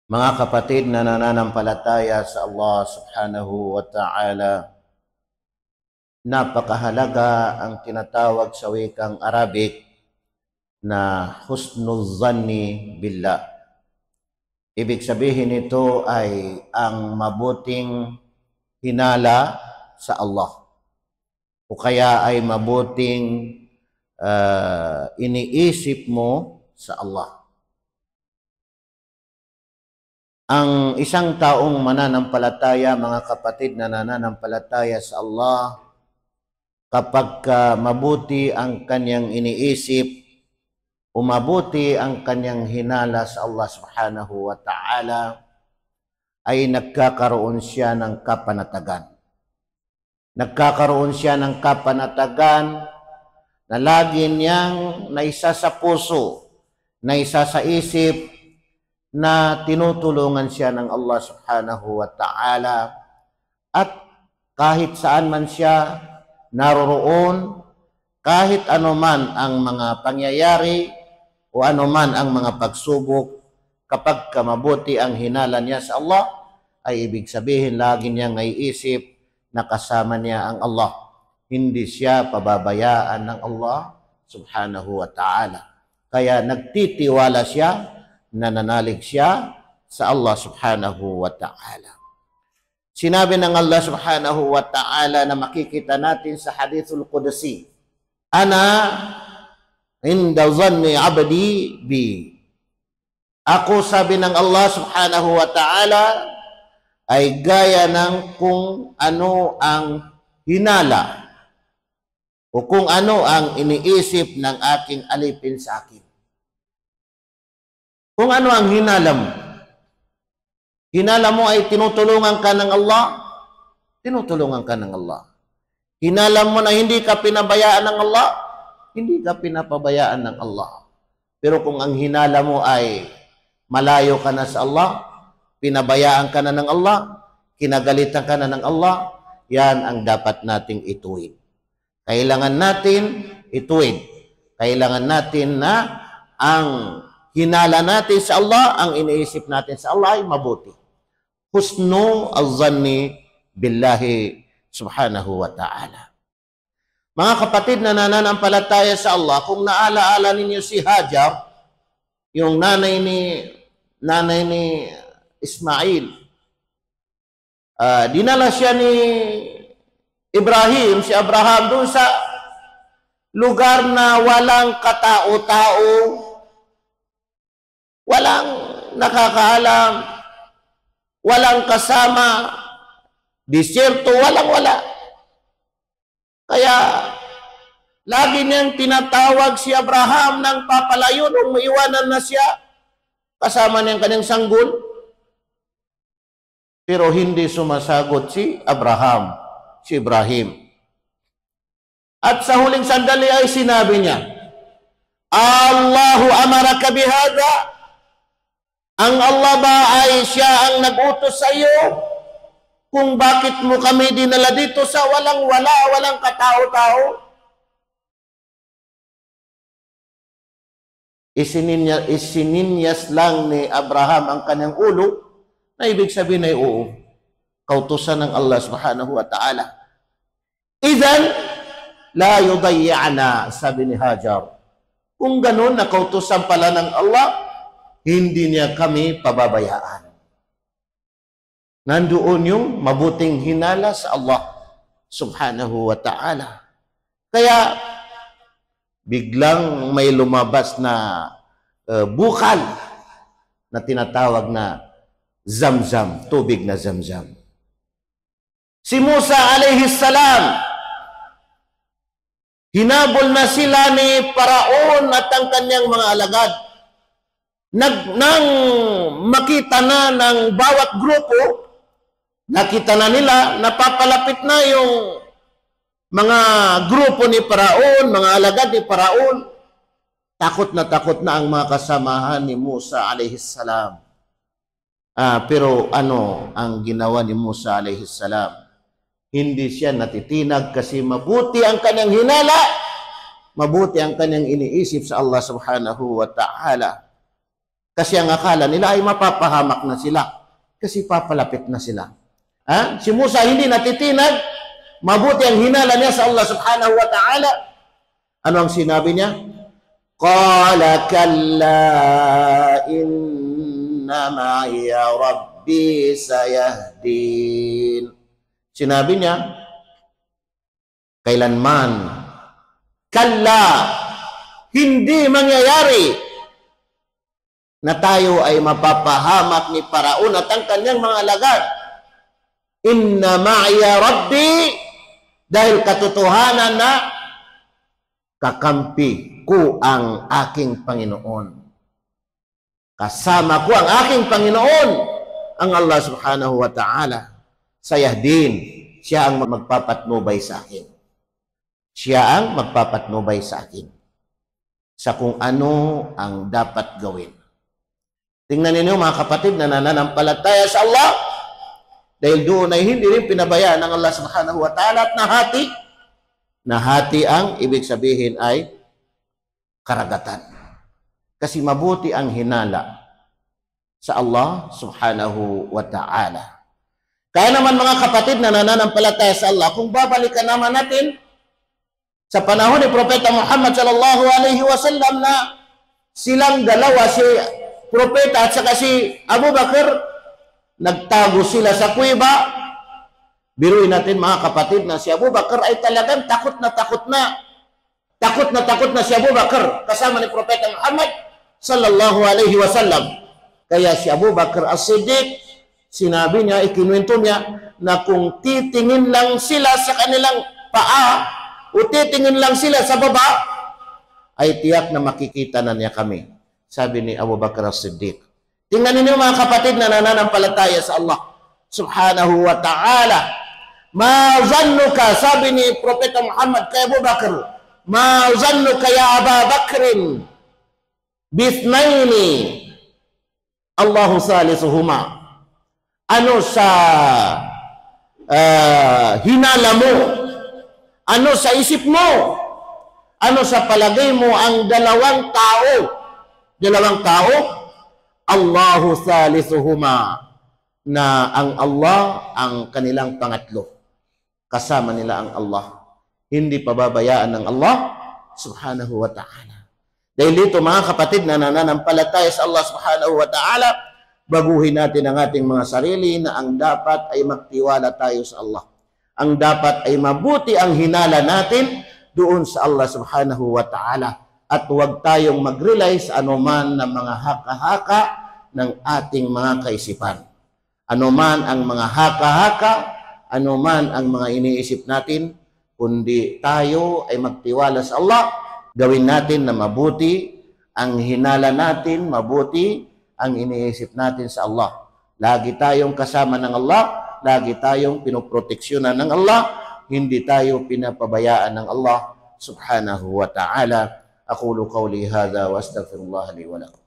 Mga kapatid na nananampalataya sa Allah subhanahu wa ta'ala, napakahalaga ang tinatawag sa wikang Arabic na husnul zanni billah. Ibig sabihin nito ay ang mabuting hinala sa Allah, o kaya ay mabuting iniisip mo sa Allah. Ang isang taong mananampalataya, mga kapatid na nananampalataya sa Allah, kapag mabuti ang kanyang iniisip o mabuti ang kanyang hinala sa Allah subhanahu wa ta'ala, ay nagkakaroon siya ng kapanatagan. Nagkakaroon siya ng kapanatagan na lagi niyang naisa sa puso, naisa sa isip, na tinutulungan siya ng Allah subhanahu wa ta'ala, at kahit saan man siya naroroon, kahit anuman ang mga pangyayari o anuman ang mga pagsubok, kapag mabuti ang hinala niya sa Allah, ay ibig sabihin lagi niyang naiisip na kasama niya ang Allah. Hindi siya pababayaan ng Allah subhanahu wa ta'ala. Kaya nagtitiwala siya, nananalig siya sa Allah subhanahu wa ta'ala. Sinabi ng Allah subhanahu wa ta'ala na makikita natin sa hadithul Qudsi, "Ana inda zanni abdi bi." Ako, sabi ng Allah subhanahu wa ta'ala, ay gaya ng kung ano ang hinala o kung ano ang iniisip ng aking alipin sa akin. Kung ano ang hinala mo. Hinala mo ay tinutulungan ka ng Allah, tinutulungan ka ng Allah. Hinala mo na hindi ka pinabayaan ng Allah, hindi ka pinapabayaan ng Allah. Pero kung ang hinala mo ay malayo ka na sa Allah, pinabayaan ka na ng Allah, kinagalitan ka na ng Allah, yan ang dapat nating ituwid. Kailangan natin ituwid. Kailangan natin na ang hinala natin sa Allah, ang iniisip natin sa Allah ay mabuti. Husnu al-zanni billahi subhanahu wa ta'ala. Mga kapatid na nananampalataya sa Allah, kung naalaala ninyo si Hajar, yung nanay ni Ismail, dinala siya ni Ibrahim, si Abraham, doon sa lugar na walang katao-tao, walang nakakaalam, walang kasama, disyerto, walang-wala. Kaya lagi niyang tinatawag si Abraham ng papalayo nung maiwanan na siya, kasama niyang kanyang sanggol. Pero hindi sumasagot si Ibrahim. At sa huling sandali ay sinabi niya, "Allahu amaraka bihada." Ang Allah ba ay siya ang nag-utos sa iyo kung bakit mo kami dinala dito sa walang-wala, walang katao-tao? Isininyas lang ni Abraham ang kanyang ulo, na ibig sabihin ay oo, kautusan ng Allah subhanahu wa ta'ala. "Idhan la yudayya'na," sabi ni Hajar. Kung ganun, na kautusan pala ng Allah, hindi niya kami pababayaan. Nandoon yung mabuting hinala sa Allah subhanahu wa ta'ala. Kaya biglang may lumabas na bukal na tinatawag na Zamzam, tubig na Zamzam. Si Musa alayhi salam, hinabol na sila ni Paraon at ang kanyang mga alagad. Nang makita na ng bawat grupo, nakita na nila, napapalapit na yung mga grupo ni Paraon, mga alagad ni Paraon. Takot na ang mga kasamahan ni Musa alayhis salam. Pero ano ang ginawa ni Musa alayhis salam? Hindi siya natitinag kasi mabuti ang kanyang hinala, mabuti ang kanyang iniisip sa Allah subhanahu wa ta'ala. Kasi ang akala nila ay mapapahamak na sila. Kasi papalapit na sila. Si Musa hindi natitinag, mabuti ang hinala niya sa Allah subhanahu wa ta'ala. Ano ang sinabi niya? Qala kalla inna ma'iya rabbi sayahdin. Sinabi niya, kailanman, kalla, hindi mangyayari na tayo ay mapapahamak ni Paraon at ang kanyang mga alagad. Inna ma'iya rabbi, dahil katotohanan na kakampi ko ang aking Panginoon. Kasama ko ang aking Panginoon, ang Allah subhanahu wa ta'ala. Sayahdin, siya ang magpapatnubay sa akin. Siya ang magpapatnubay sa akin sa kung ano ang dapat gawin. Tingnan ninyo mga kapatid na nananampalataya sa Allah, dahil doon ay hindi rin pinabayaan ng Allah subhanahu wa ta'ala at nahati ang ibig sabihin ay karagatan. Kasi mabuti ang hinala sa Allah subhanahu wa ta'ala. Kaya naman mga kapatid na nananampalataya sa Allah, kung babalikan naman natin sa panahon ni Propeta Muhammad sallallahu alaihi wasallam na silang dalawa, si Propeta at saka si Abu Bakr, nagtago sila sa kuweba. Biruin natin mga kapatid na si Abu Bakr ay talagang takot na takot na. Takot na si Abu Bakr kasama ni Propeta Muhammad sallallahu alaihi wasallam. Kaya si Abu Bakr as-Siddiq, sinabi niya, ikinuwento niya, na kung titingin lang sila sa kanilang paa o titingin lang sila sa baba, ay tiyak na makikita na niya kami. Sabi ni Abu Bakr as-Siddiq. Tingnan ninyo mga kapatid na nananampalataya sa Allah subhanahu wa ta'ala. Ma zannuka, sabi ni Propeta Muhammad kay Abu Bakr, ma zannuka ya Abu Bakrin bithnaini Allahu salisuhuma. Ano sa hinala mo? Ano sa isip mo? Ano sa palagay mo ang dalawang tao? Dalawang tao? Allahu salisuhuma, na ang Allah ang kanilang pangatlo. Kasama nila ang Allah. Hindi pababayaan ng Allah subhanahu wa ta'ala. Dahil dito mga kapatid na nananampalataya sa Allah subhanahu wa ta'ala, baguhin natin ang ating mga sarili na ang dapat ay magtiwala tayo sa Allah. Ang dapat ay mabuti ang hinala natin doon sa Allah subhanahu wa ta'ala. At huwag tayong mag-rely sa anuman na mga haka-haka ng ating mga kaisipan. Anuman ang mga haka-haka, anuman ang mga iniisip natin, kundi tayo ay magtiwala sa Allah, gawin natin na mabuti ang hinala natin, mabuti ang iniisip natin sa Allah. Lagi tayong kasama ng Allah, lagi tayong pinoproteksyonan ng Allah, hindi tayo pinapabayaan ng Allah subhanahu wa ta'ala. Aqulu qawli hadha wa astaghfirullah li wa lakum.